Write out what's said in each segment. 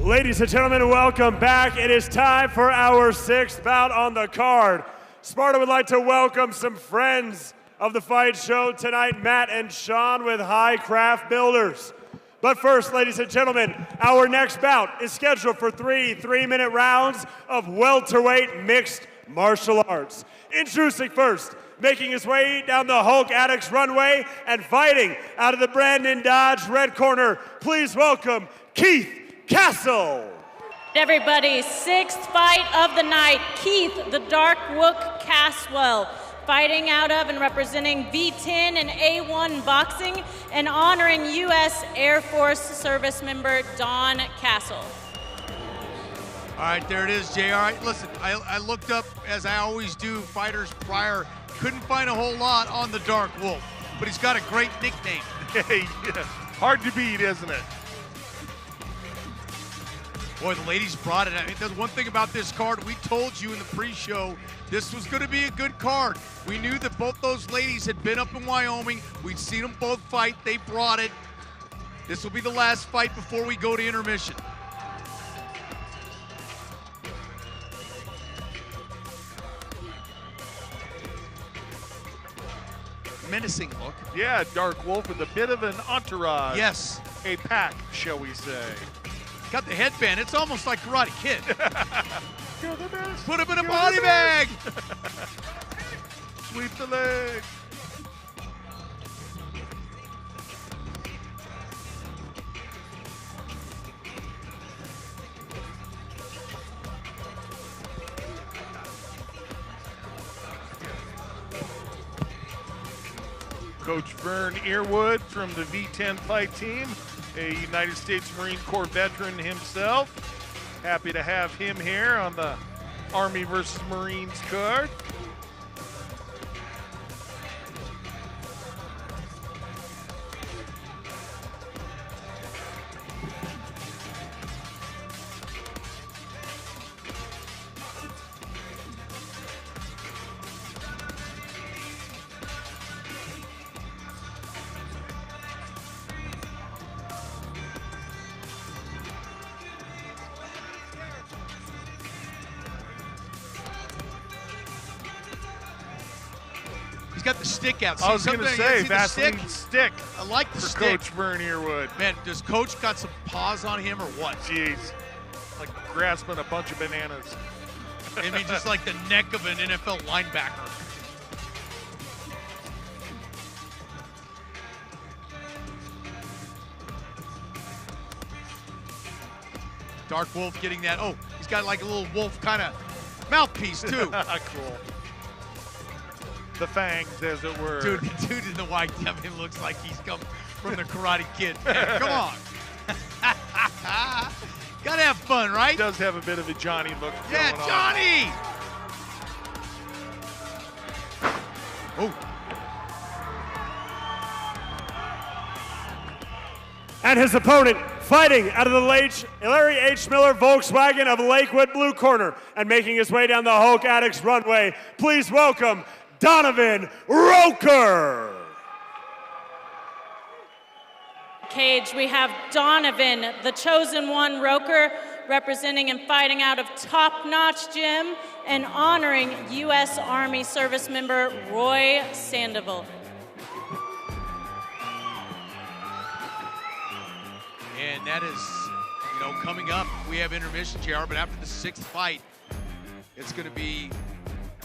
Ladies and gentlemen, welcome back. It is time for our sixth bout on the card. Sparta would like to welcome some friends of the fight show tonight, Matt and Sean with High Craft Builders. But first, ladies and gentlemen, our next bout is scheduled for three-minute rounds of welterweight mixed martial arts. Introducing first, making his way down the Hulk Addicts runway and fighting out of the Brandon Dodge red corner, please welcome Keith Castle. Everybody, sixth fight of the night, Keith the Dark Wook Caswell, fighting out of and representing V10 and A1 boxing and honoring U.S. Air Force service member Don Castle. All right, there it is, JR. Listen, I looked up, as I always do, fighters prior. Couldn't find a whole lot on the Dark Wolf, but he's got a great nickname. Hey, yeah. Hard to beat, isn't it? Boy, the ladies brought it. I mean, there's one thing about this card. We told you in the pre-show this was going to be a good card. We knew that both those ladies had been up in Wyoming. We'd seen them both fight. They brought it. This will be the last fight before we go to intermission. Menacing look. Yeah, Dark Wolf with a bit of an entourage. Yes. A pack, shall we say. Got the headband. It's almost like Karate Kid. You're the best. Put him in a body bag. Sweep the leg. Coach Vern Earwood from the V10 fight team, a United States Marine Corps veteran himself. Happy to have him here on the Army versus Marines card. He's got the stick out. See, I was going to say, Vaseline stick. I like the for stick. Coach Vern Earwood. Man, does Coach got some paws on him or what? Jeez, like grasping a bunch of bananas. I mean, just like the neck of an NFL linebacker. Dark Wolf getting that. Oh, he's got like a little wolf kind of mouthpiece too. Cool. The fangs, as it were. Dude, the dude in the white, I mean, looks like he's come from the Karate Kid. Man, come on. Gotta have fun, right? He does have a bit of a Johnny look Yeah, going Johnny! On. Oh. And his opponent, fighting out of the Larry H. Miller Volkswagen of Lakewood blue corner and making his way down the Hulk Addicts runway, please welcome Donovan Roker. Cage, we have Donovan, the chosen one Roker, representing and fighting out of Top Notch Gym and honoring U.S. Army service member Roy Sandoval. And that is, you know, coming up, we have intermission, JR, but after the sixth fight, it's going to be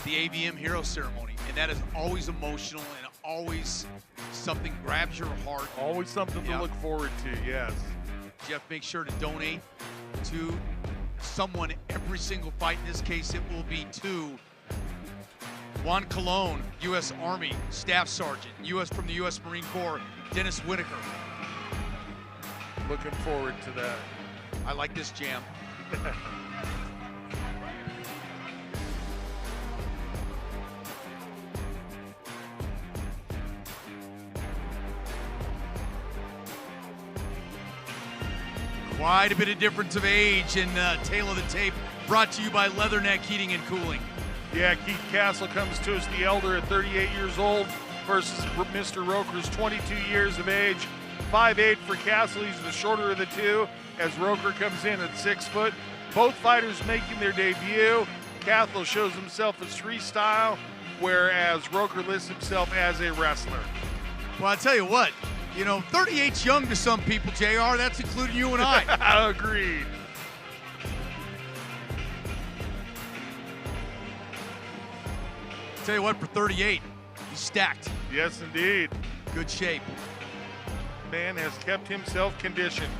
the AVM Hero Ceremony. And that is always emotional and always something grabs your heart. Always something to look forward to, yes. Jeff, make sure to donate to someone every single fight. In this case, it will be to Juan Colon, U.S. Army Staff Sergeant, from the U.S. Marine Corps, Dennis Whitaker. Looking forward to that. I like this jam. Quite a bit of difference of age in tail of the tape, brought to you by Leatherneck Heating and Cooling. Yeah, Keith Castle comes to us the elder at 38 years old versus Mr. Roker's 22 years of age. 5'8" for Castle, he's the shorter of the two, as Roker comes in at 6 foot. Both fighters making their debut. Cathal shows himself as freestyle, whereas Roker lists himself as a wrestler. Well, I'll tell you what, you know, 38's young to some people, JR. That's including you and I. Agreed. Tell you what, for 38, he's stacked. Yes, indeed. Good shape. Man has kept himself conditioned.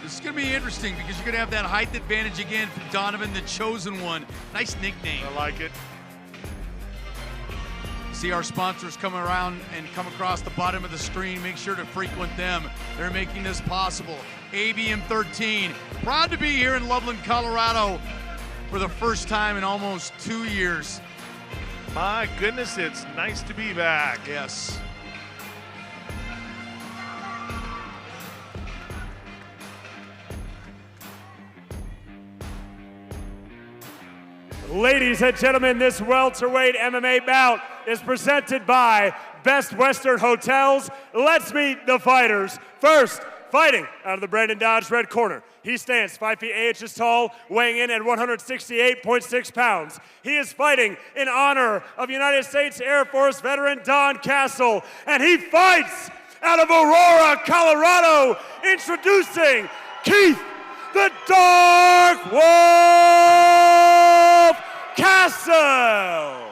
This is going to be interesting because you're going to have that height advantage again from Donovan, the chosen one. Nice nickname. I like it. See our sponsors come around and come across the bottom of the screen. Make sure to frequent them. They're making this possible. ABM 13, proud to be here in Loveland, Colorado for the first time in almost 2 years. My goodness, it's nice to be back. Yes. Ladies and gentlemen, this welterweight MMA bout is presented by Best Western Hotels. Let's meet the fighters. First, fighting out of the Brandon Dodge red corner. He stands 5 feet 8 inches tall, weighing in at 168.6 pounds. He is fighting in honor of United States Air Force veteran Don Castle, and he fights out of Aurora, Colorado, introducing Keith the Dark Wolf Castle.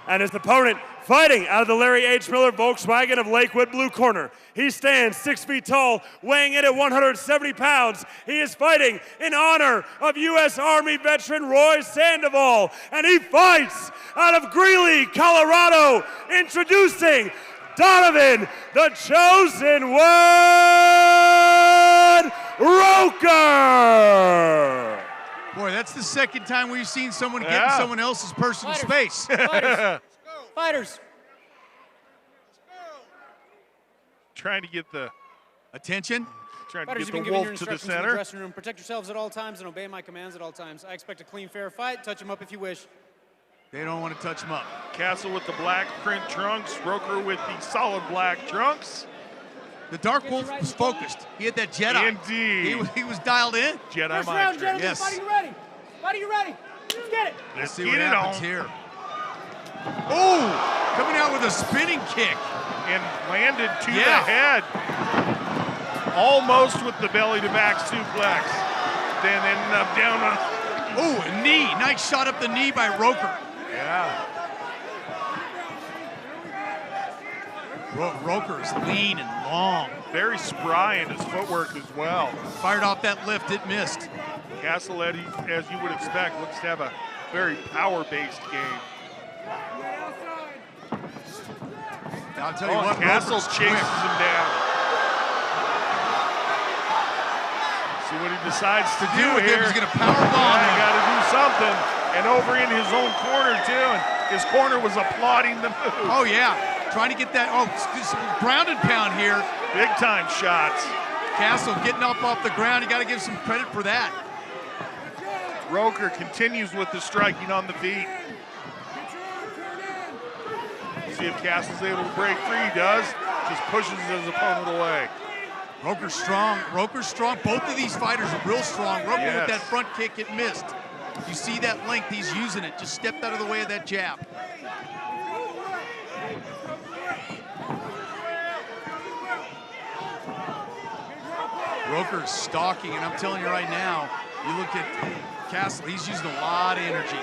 And his opponent, fighting out of the Larry H. Miller Volkswagen of Lakewood blue corner. He stands 6 feet tall, weighing in at 170 pounds. He is fighting in honor of U.S. Army veteran Roy Sandoval, and he fights out of Greeley, Colorado, introducing Donovan, the chosen one, Roker. Boy, that's the second time we've seen someone get in someone else's personal space. Fighters. Trying to get the attention. Trying Fighters, to get you've the been given your wolf to the instructions in the center. dressing room. Protect yourselves at all times and obey my commands at all times. I expect a clean, fair fight. Touch them up if you wish. They don't want to touch him up. Castle with the black print trunks. Roker with the solid black trunks. The Dark Wolf was focused. He had that Jedi. Indeed. He was dialed in. Jedi First mind round, trick. gentlemen. Yes. Fight, are you ready? Fight, are you ready? Let's get it. Let's see get what it happens on. here. Oh, coming out with a spinning kick. And landed to the head. Almost with the belly to back suplex. Then ended up down on. Oh, a knee. Nice shot up the knee by Roker. Yeah. Roker is lean and long. Very spry in his footwork as well. Fired off that lift, it missed. Castle, as you would expect, looks to have a very power-based game. I'll tell you what, Castle Roker's chases quick. him down. See what he decides to do here. He's going to power bomb him. Got to do something. And over in his own corner, too. And his corner was applauding the move. Oh, yeah. Trying to get that, some ground and pound here. Big time shots. Castle getting up off the ground. You got to give some credit for that. Roker continues with the striking on the feet. See if Castle's able to break free. He does. Just pushes his opponent away. Roker's strong. Roker's strong. Both of these fighters are real strong. Roker with that front kick, it missed. You see that length, he's using it. Just stepped out of the way of that jab. Roker's stalking, and I'm telling you right now, you look at Castle, he's using a lot of energy.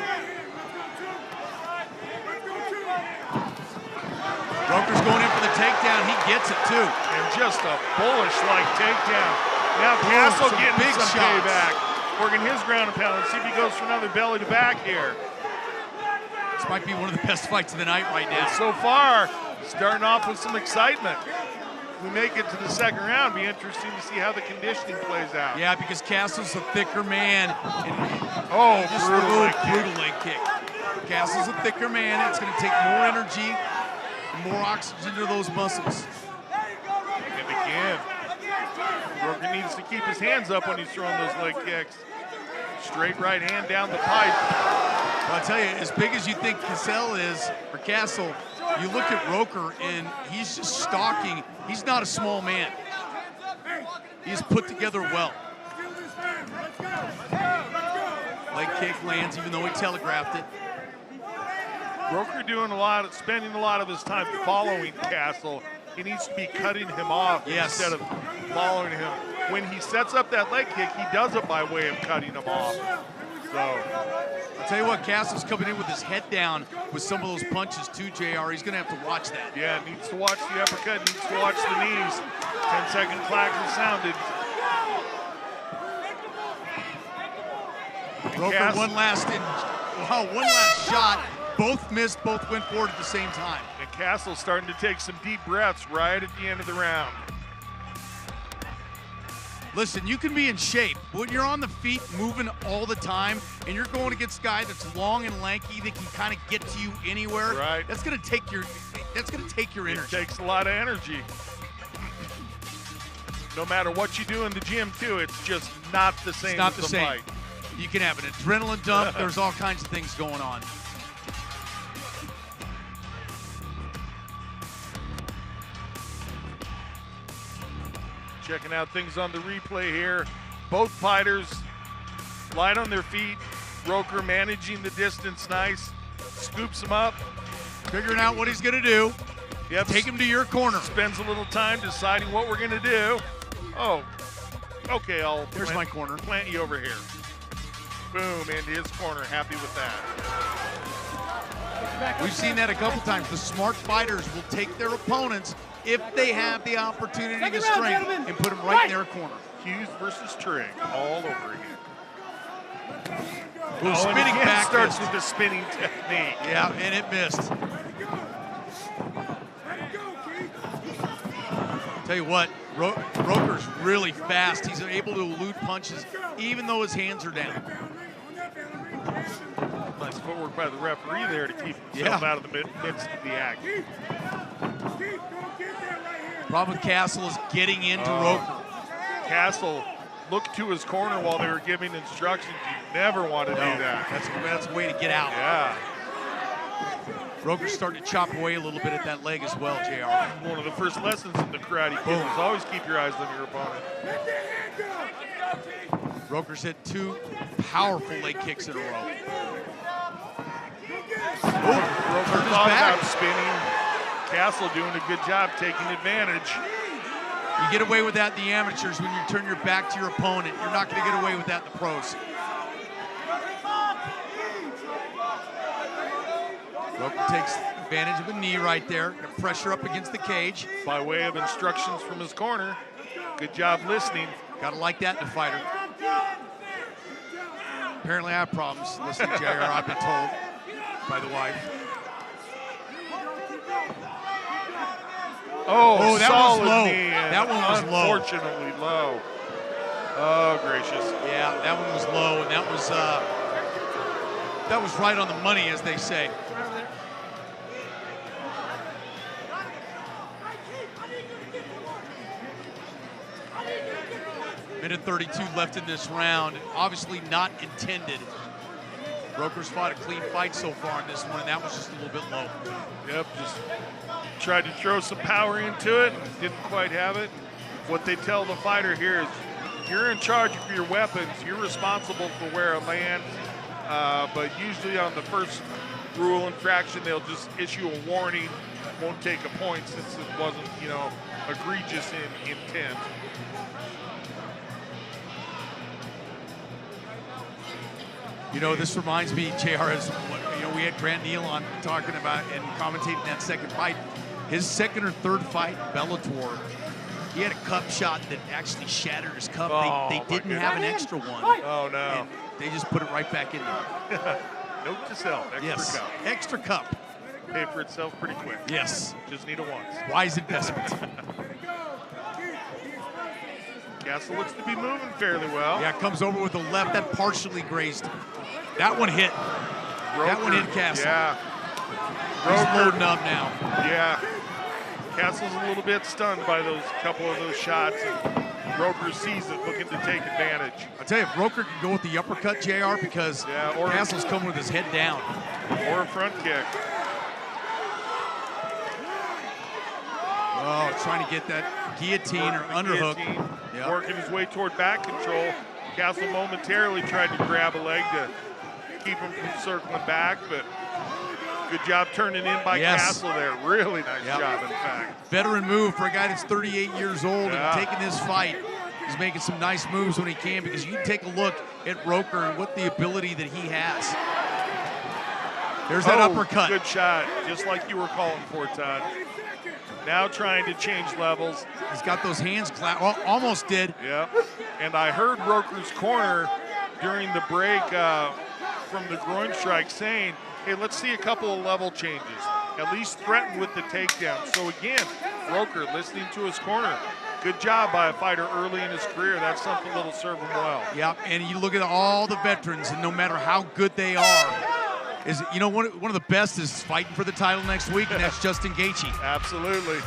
Roker's going in for the takedown. He gets it, too. And just a bullish-like takedown. Now Castle getting some payback. Working his ground and pound. Let's see if he goes for another belly to back here. This might be one of the best fights of the night right now. And so far, starting off with some excitement. If we make it to the second round, it'll be interesting to see how the conditioning plays out. Yeah, because Castle's a thicker man. And brutal leg kick. Castle's a thicker man. It's going to take more energy, more oxygen to those muscles. And again, Roker needs to keep his hands up when he's throwing those leg kicks. Straight right hand down the pipe. Well, I'll tell you, as big as you think Castle is, or Castle, you look at Roker and he's just stalking. He's not a small man. He's put together well. Leg kick lands, even though he telegraphed it. Roker spending a lot of his time following Castle. He needs to be cutting him off instead of following him. When he sets up that leg kick, he does it by way of cutting him off. So, I'll tell you what, Castle's coming in with his head down with some of those punches too, JR. He's going to have to watch that. yeah, needs to watch the uppercut, needs to watch the knees. 10-second clock has sounded. Roker, one last shot. Both missed, both went forward at the same time. And Castle's starting to take some deep breaths right at the end of the round. Listen, you can be in shape. When you're on the feet moving all the time and you're going against a guy that's long and lanky that can kind of get to you anywhere, right, that's going to take your energy. It takes a lot of energy. No matter what you do in the gym too, it's just not the same. It's not as the the same. fight. You can have an adrenaline dump. There's all kinds of things going on. Checking out things on the replay here. Both fighters light on their feet. Roker managing the distance nice. Scoops him up. Figuring out what he's going to do. Yep. Take him to your corner. Spends a little time deciding what we're going to do. Oh, okay, There's my corner. Plant you over here. Boom, into his corner. Happy with that. We've seen that a couple times. The smart fighters will take their opponents if they have the opportunity to strength and put them right in their corner. Hughes versus Trigg all over again. Ooh, spinning and back starts fist. with the spinning technique. Yeah, and it missed. Tell you what, Roker's really fast. He's able to elude punches even though his hands are down. Nice footwork by the referee there to keep himself out of the midst of the act. Problem with Castle is getting into Roker. Castle looked to his corner while they were giving instructions. You never want to do that. That's a way to get out. Yeah. Roker's starting to chop away a little bit at that leg as well, JR. One of the first lessons in the Karate Kid is always keep your eyes on your opponent. Roker's hit 2 powerful leg kicks in a row. Roker thought about spinning. Castle doing a good job taking advantage. You get away with that in the amateurs when you turn your back to your opponent. You're not going to get away with that in the pros. Roker takes advantage of a knee right there. Pressure up against the cage. By way of instructions from his corner. Good job listening. Got to like that in a fighter. Apparently I have problems listening to JR, I've been told by the wife. Oh, that solid was low. knee. That one was low. Unfortunately low. Oh, gracious. Yeah, that one was low, and that was right on the money, as they say. Minute 32 left in this round. Obviously not intended. Roker's fought a clean fight so far in this one, and that was just a little bit low. Yep, just tried to throw some power into it, didn't quite have it. What they tell the fighter here is, you're in charge of your weapons, you're responsible for where it lands, but usually on the first rule infraction, they'll just issue a warning, won't take a point since it wasn't, egregious in intent. This reminds me, JR, we had Grant Neal on talking about and commentating that second fight. His second or third fight, Bellator, he had a cup shot that actually shattered his cup. They didn't have an extra one. Oh, no. And they just put it right back in there. Note to self, extra cup. Extra cup. Pay for itself pretty quick. Yes. Just need it once. Wise investment. Castle looks to be moving fairly well. Yeah, comes over with the left. That partially grazed. That one hit. That one hit Castle. Yeah. He's loading up now. Yeah. Castle's a little bit stunned by those couple of those shots. And Roker sees it, looking to take advantage. I tell you, if Roker can go with the uppercut, JR, because Castle's coming with his head down. Or a front kick. Oh, trying to get that guillotine or underhook. Yep. Working his way toward back control. Castle momentarily tried to grab a leg to keep him from circling back, but good job turning in by Castle there. Really nice job, in fact. Veteran move for a guy that's 38 years old and taking this fight. He's making some nice moves when he can, because you can take a look at Roker and what the ability that he has. There's that uppercut. Good shot, just like you were calling for, Todd. Now trying to change levels. He's got those hands clapped. Well, almost did. Yeah, and I heard Roker's corner during the break from the groin strike saying, hey, let's see a couple of level changes. At least threaten with the takedown. So again, Roker listening to his corner. Good job by a fighter early in his career. That's something that'll serve him well. Yeah, and you look at all the veterans, and no matter how good they are, one of the best is fighting for the title next week, and that's Justin Gaethje. Absolutely.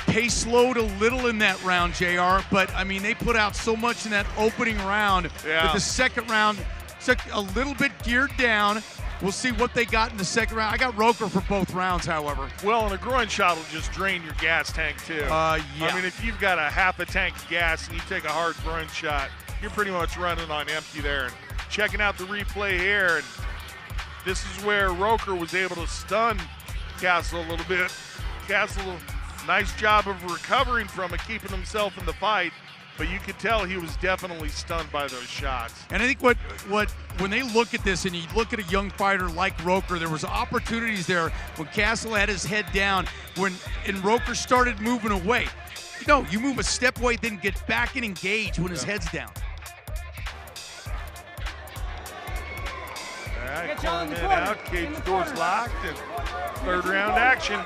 Pace slowed a little in that round, JR, but I mean, they put out so much in that opening round that the second round took a little bit geared down. We'll see what they got in the second round. I got Roker for both rounds, however. Well, and a groin shot will just drain your gas tank, too. Yeah. I mean, if you've got a half a tank of gas and you take a hard groin shot, you're pretty much running on empty there. And checking out the replay here, and this is where Roker was able to stun Castle a little bit. Castle, nice job of recovering from it, keeping himself in the fight. But you could tell he was definitely stunned by those shots. And I think when they look at this and you look at a young fighter like Roker, there was opportunities there when Castle had his head down, and Roker started moving away. You move a step away, then get back and engage when his head's down. All right, corner man out, cage doors locked, and third round action.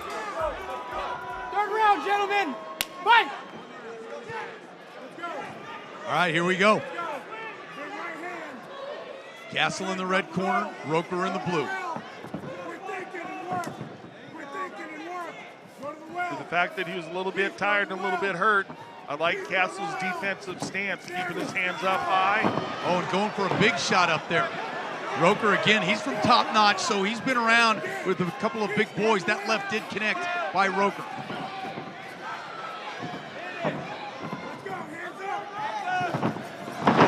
Third round, gentlemen, fight! All right, here we go. Castle in the red corner, Roker in the blue. To the fact that he was a little bit tired and a little bit hurt, I like Castle's defensive stance, keeping his hands up high. Oh, and going for a big shot up there. Roker again, he's from Top Notch, so he's been around with a couple of big boys. That left did connect by Roker.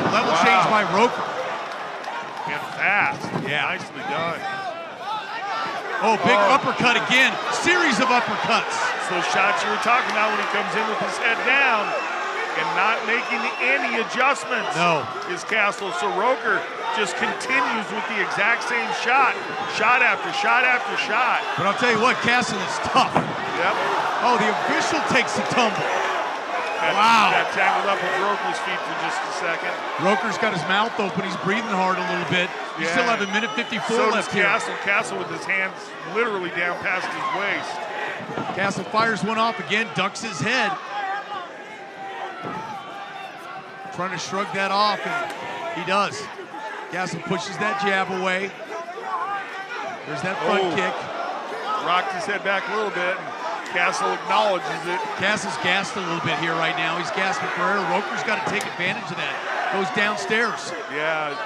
Level change by Roker. And fast. Yeah. Nicely done. Oh, big uppercut again. Series of uppercuts. It's those shots you were talking about when he comes in with his head down and not making any adjustments. No. Is Castle. So Roker just continues with the exact same shot. Shot after shot after shot. But I'll tell you what, Castle is tough. Yep. Oh, the official takes a tumble. Wow. Got tangled up with Roker's feet for just a second. Roker's got his mouth open. He's breathing hard a little bit. You still have a minute 54 left here. Castle with his hands literally down past his waist. Castle fires one off again, ducks his head. Trying to shrug that off, and he does. Castle pushes that jab away. There's that front kick. Rocked his head back a little bit. Castle acknowledges it. Castle's gassed a little bit here right now. He's gasping for air. Roker's got to take advantage of that. Goes downstairs. Yeah,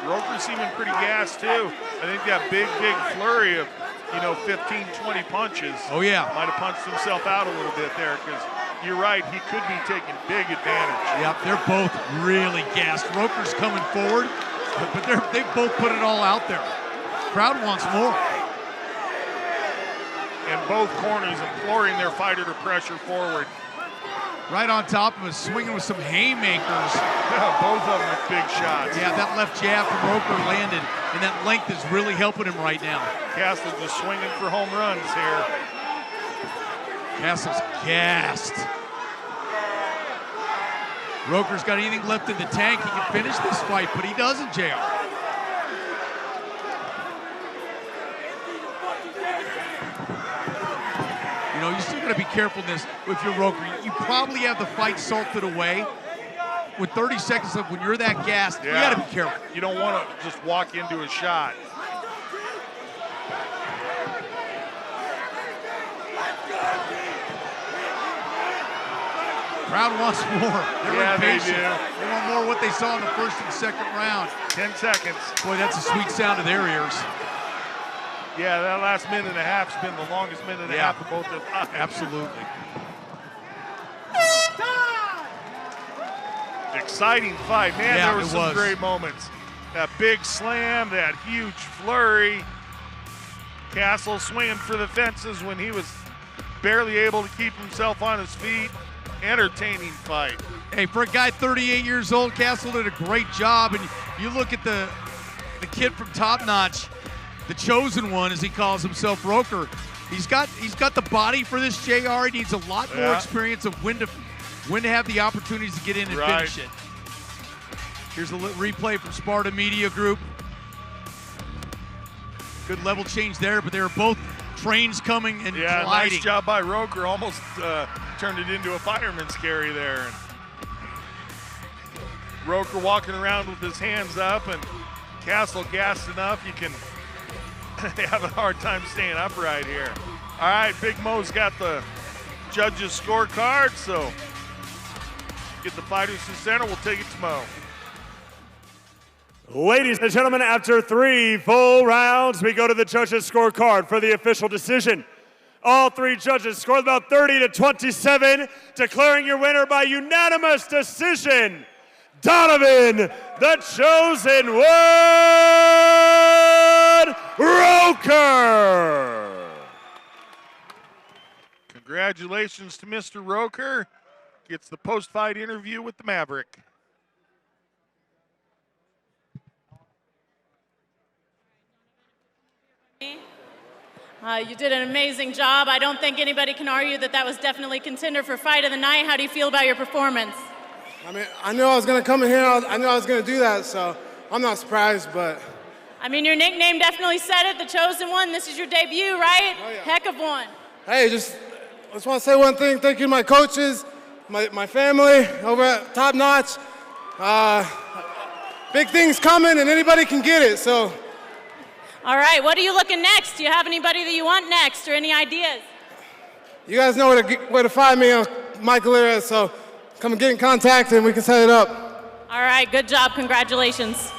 Roker's seeming pretty gassed too. I think that big flurry of, 15, 20 punches. Oh yeah. Might have punched himself out a little bit there, because you're right, he could be taking big advantage. Yep, they're both really gassed. Roker's coming forward, but they've both put it all out there. Crowd wants more. And both corners imploring their fighter to pressure forward. Right on top of us, swinging with some haymakers. Yeah, both of them with big shots. Yeah, that left jab from Roker landed, and that length is really helping him right now. Castle just swinging for home runs here. Castle's gassed. Roker's got anything left in the tank. He can finish this fight, but he doesn't, JR. You still got to be careful in this if you're Roker. You probably have the fight salted away. With 30 seconds left, when you're that gassed, you got to be careful. You don't want to just walk into a shot. Crowd wants more. They're impatient. They do. They want more of what they saw in the first and second round. 10 seconds. Boy, that's a sweet sound to their ears. Yeah, that last minute and a half has been the longest minute and a half of both of them. Absolutely. exciting fight. Man, Yeah, there were some great moments. That big slam, that huge flurry. Castle swinging for the fences when he was barely able to keep himself on his feet. Entertaining fight. Hey, for a guy 38 years old, Castle did a great job. And you look at the kid from Top Notch, the chosen one, as he calls himself, Roker. He's got the body for this, JR. He needs a lot more experience of when to have the opportunities to get in and finish it. Here's a replay from Sparta Media Group. Good level change there, but they were both trains coming and gliding. Nice job by Roker. Almost turned it into a fireman's carry there. And Roker walking around with his hands up, and Castle gassed enough you can have a hard time staying upright here. All right, Big Mo's got the judges' scorecard, so get the fighters to center. We'll take it to Mo. Ladies and gentlemen, after 3 full rounds, we go to the judges' scorecard for the official decision. All 3 judges scored about 30-27, declaring your winner by unanimous decision, Donovan, the chosen one, Roker. Congratulations to Mr. Roker. Gets the post-fight interview with the Maverick. You did an amazing job. I don't think anybody can argue that was definitely contender for fight of the night. How do you feel about your performance? I mean, I knew I was going to come in here. I knew I was going to do that, so I'm not surprised, but... I mean, your nickname definitely said it, the chosen one. This is your debut, right? Oh, yeah. Heck of one. Hey, I just want to say one thing. Thank you to my coaches, my family over at Top Notch. Big things coming, and anybody can get it, so... All right, what are you looking next? Do you have anybody that you want next or any ideas? You guys know where to find me on Michael Lira, so come and get in contact and we can set it up. All right, good job. Congratulations.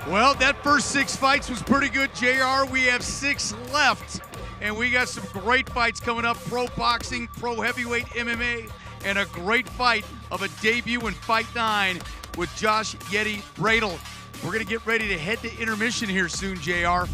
Well, that first 6 fights was pretty good, JR. We have 6 left, and we got some great fights coming up, pro boxing, pro heavyweight MMA, and a great fight of a debut in Fight 9 with Josh Yeti Bradle. We're going to get ready to head to intermission here soon, JR.